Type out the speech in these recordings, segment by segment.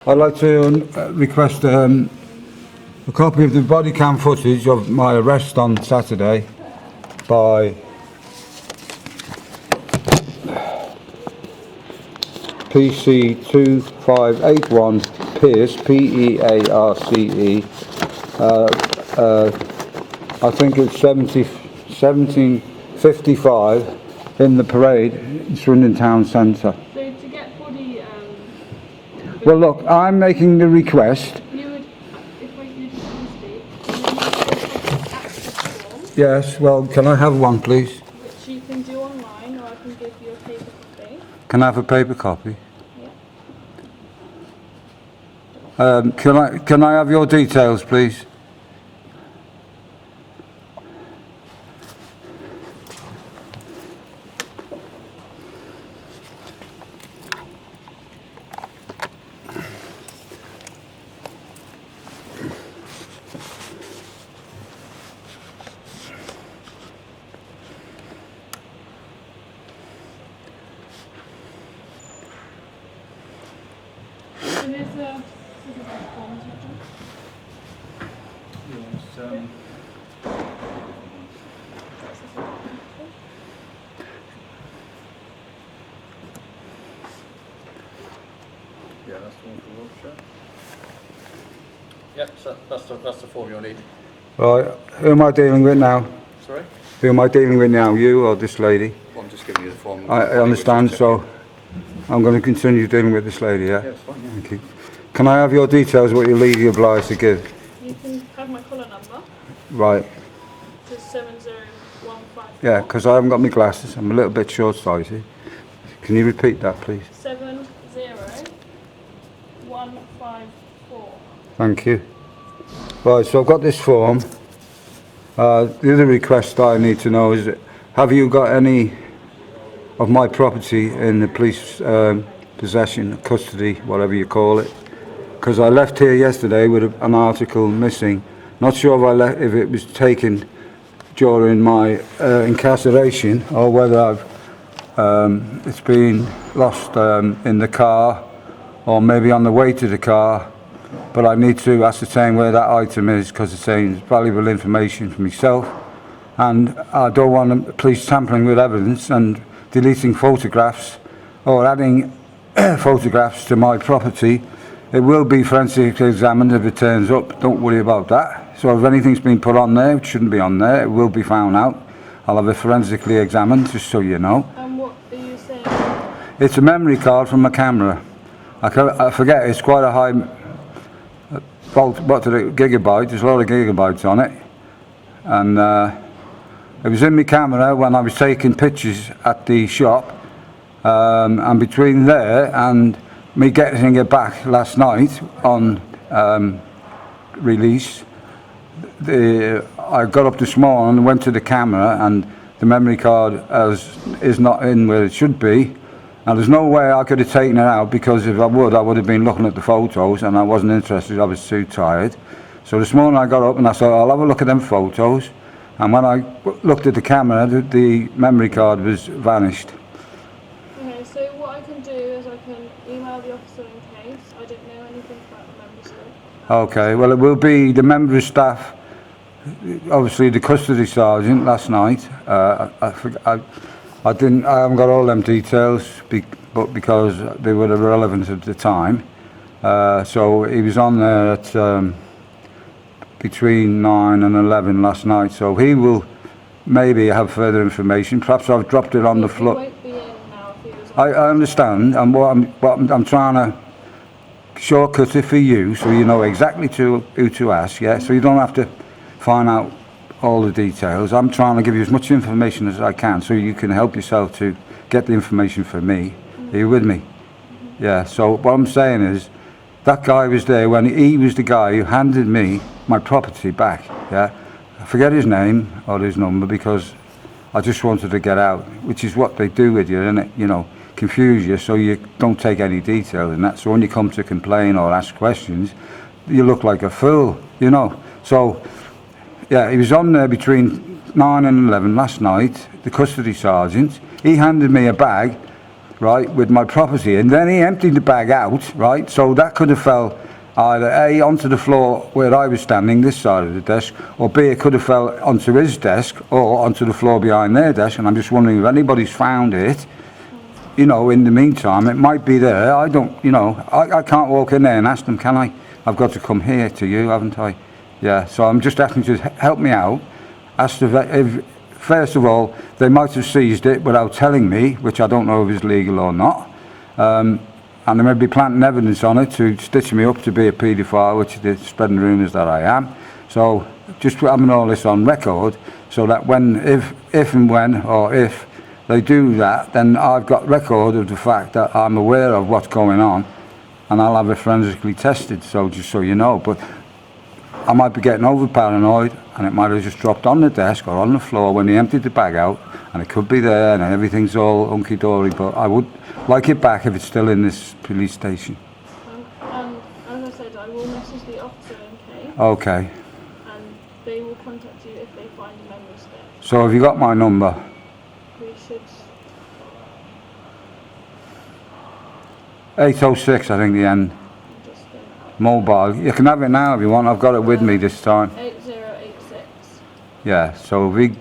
I'd like to request a copy of the body cam footage of my arrest on Saturday by PC 2581 Pierce, P-E-A-R-C-E. I think it's 1755 in the parade in Swindon town centre. So to get body... Well, look, I'm making the request. You would, if I could speak, access form, Yes, well, can I have one, please? which you can do online, or I can give you a paper copy. Can I have a paper copy? Yeah. Can I have your details, please? So there's a form to do. Yes. Yeah, that's the one for Wiltshire. Yep, so that's the form you'll need. Right, who am I dealing with now? Sorry? Who am I dealing with now, you or this lady? Well, I'm just giving you the form. I understand, so I'm going to continue dealing with this lady, yeah? Yeah, it's fine, yeah. Thank you. Can I have your details, what you're legally obliged to give? You can have my collar number, Right, which is 70154. yeah, because I haven't got my glasses, I'm a little bit short-sighted. Can you repeat that, please? 70154. Thank you. Right, so I've got this form. The other request I need to know is, have you got any of my property in the police possession, custody, whatever you call it? Because I left here yesterday with an article missing. Not sure if it was taken during my incarceration or whether it's been lost in the car or maybe on the way to the car. But I need to ascertain where that item is because it's saying valuable information for myself, and I don't want the police tampering with evidence and deleting photographs or adding photographs to my property. It will be forensically examined if it turns up, don't worry about that. So if anything's been put on there, it shouldn't be on there, it will be found out. I'll have it forensically examined, just so you know. And what are you saying? It's a memory card from a camera. I forget, it's quite a high... gigabyte, there's a lot of gigabytes on it, and it was in my camera when I was taking pictures at the shop, and between there and me getting it back last night on release, I got up this morning and went to the camera, and the memory card is not in where it should be. Now there's no way I could have taken it out, because if I would have been looking at the photos, and I wasn't interested, I was too tired. So this morning I got up and I thought, I'll have a look at them photos, and when I looked at the camera, the memory card was vanished. Okay, so what I can do is I can email the officer in case. I don't know anything about the member staff. Okay, well it will be the member of staff, obviously the custody sergeant last night. I haven't got all them details, but because they were irrelevant at the time. So he was on there at between 9 and 11 last night. So he will maybe have further information. Perhaps I've dropped it on the floor. He won't be in now if he was I understand, and what I'm trying to shortcut it for you, so you know exactly who to ask. Yeah, so you don't have to find out all the details. I'm trying to give you as much information as I can so you can help yourself to get the information for me. Are you with me? Yeah, so what I'm saying is that guy was there when he was the guy who handed me my property back. Yeah, I forget his name or his number because I just wanted to get out, which is what they do with you, isn't it? You know, confuse you so you don't take any detail in that. So when you come to complain or ask questions, you look like a fool, you know. So yeah, he was on there between 9 and 11 last night, the custody sergeant. He handed me a bag right, with my property, and then he emptied the bag out, right, so that could have fell either A, onto the floor where I was standing, this side of the desk, or B, it could have fell onto his desk or onto the floor behind their desk, and I'm just wondering if anybody's found it, you know, in the meantime. It might be there. I don't, you know, I can't walk in there and ask them, can I? I've got to come here to you, haven't I? Yeah, so I'm just asking you to help me out. Ask if, first of all, they might have seized it without telling me, which I don't know if it's legal or not. And they may be planting evidence on it to stitch me up to be a paedophile, which they're spreading rumours that I am. So just having all this on record, so that when, if and when, or if they do that, then I've got record of the fact that I'm aware of what's going on, and I'll have it forensically tested, so just so you know. But I might be getting over paranoid, and it might have just dropped on the desk or on the floor when he emptied the bag out, and it could be there and everything's all hunky-dory, but I would like it back if it's still in this police station. And as I said, I will message the officer in case. Okay. And they will contact you if they find a memory stick. So have you got my number? We should. 806, I think, the end. Just Mobile. You can have it now if you want. I've got it with me this time. 8086. Yeah, so if he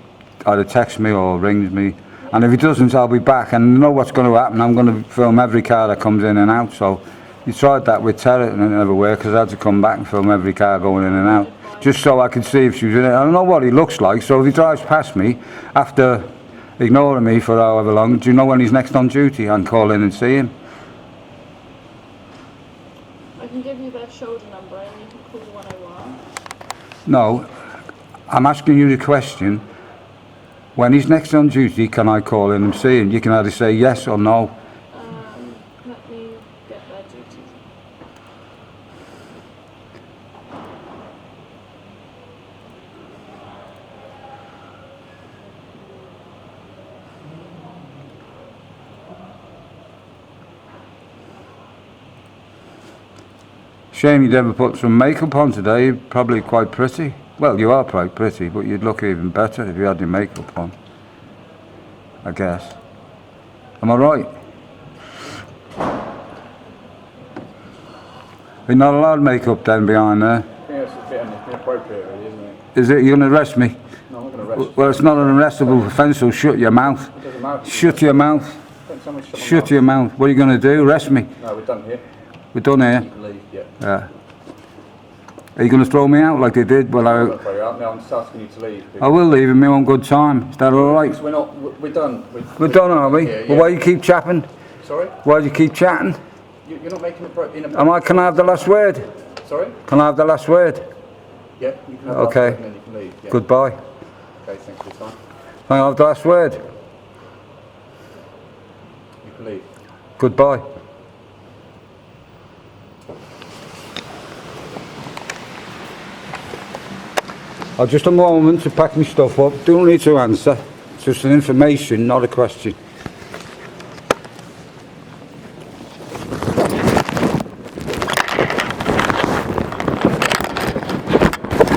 either texts me or rings me, and if he doesn't, I'll be back, and I know what's going to happen. I'm going to film every car that comes in and out. So you tried that with Terry and it never worked, because I had to come back and film every car going in and out, just so I could see if she was in it. I don't know what he looks like, so if he drives past me after ignoring me for however long, do you know when he's next on duty? I can call in and see him. I can give you their shoulder number and you can call 101. No, I'm asking you the question. When he's next on duty, can I call in and see him? You can either say yes or no. Let me get their duties. Shame you'd ever put some makeup on today. You're probably quite pretty. Well, you are quite pretty, but you'd look even better if you had your makeup on, I guess. Am I right? You're not allowed makeup then behind there. Yeah, it's a bit inappropriate, really, isn't it? Is it? You're going to arrest me? No, I'm not going to arrest you. Well, it's not an arrestable offence, so shut your mouth. It doesn't matter. Shut your mouth. Don't tell me to shut my Shut mouth. your mouth. What are you going to do? Arrest me? No, we're done here. We're done here. You can leave, yeah. Yeah. Are you going to throw me out like they did? Well, I'm not very out now, I'm just asking you to leave. I will leave in my own good time. Is that all right? We're not, we're done. We're done, are we? Yeah, yeah. Well, why do you keep chatting? Sorry? Why do you keep chatting? You're not making it Can I have the last word? Sorry? Can I have the last word? Yeah, you can have Okay. that and then you can leave. Yeah. Goodbye. Okay, thanks for your time. Can I have the last word? You can leave. Goodbye. Just a moment to pack my stuff up. Don't need to answer. It's just an information, not a question.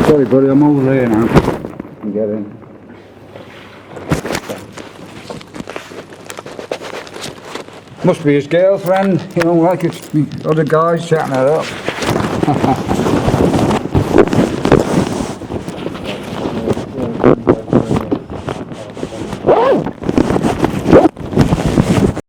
Sorry, buddy, I'm over there now. You can get in. Must be his girlfriend, you know, like it's the other guys chatting her up.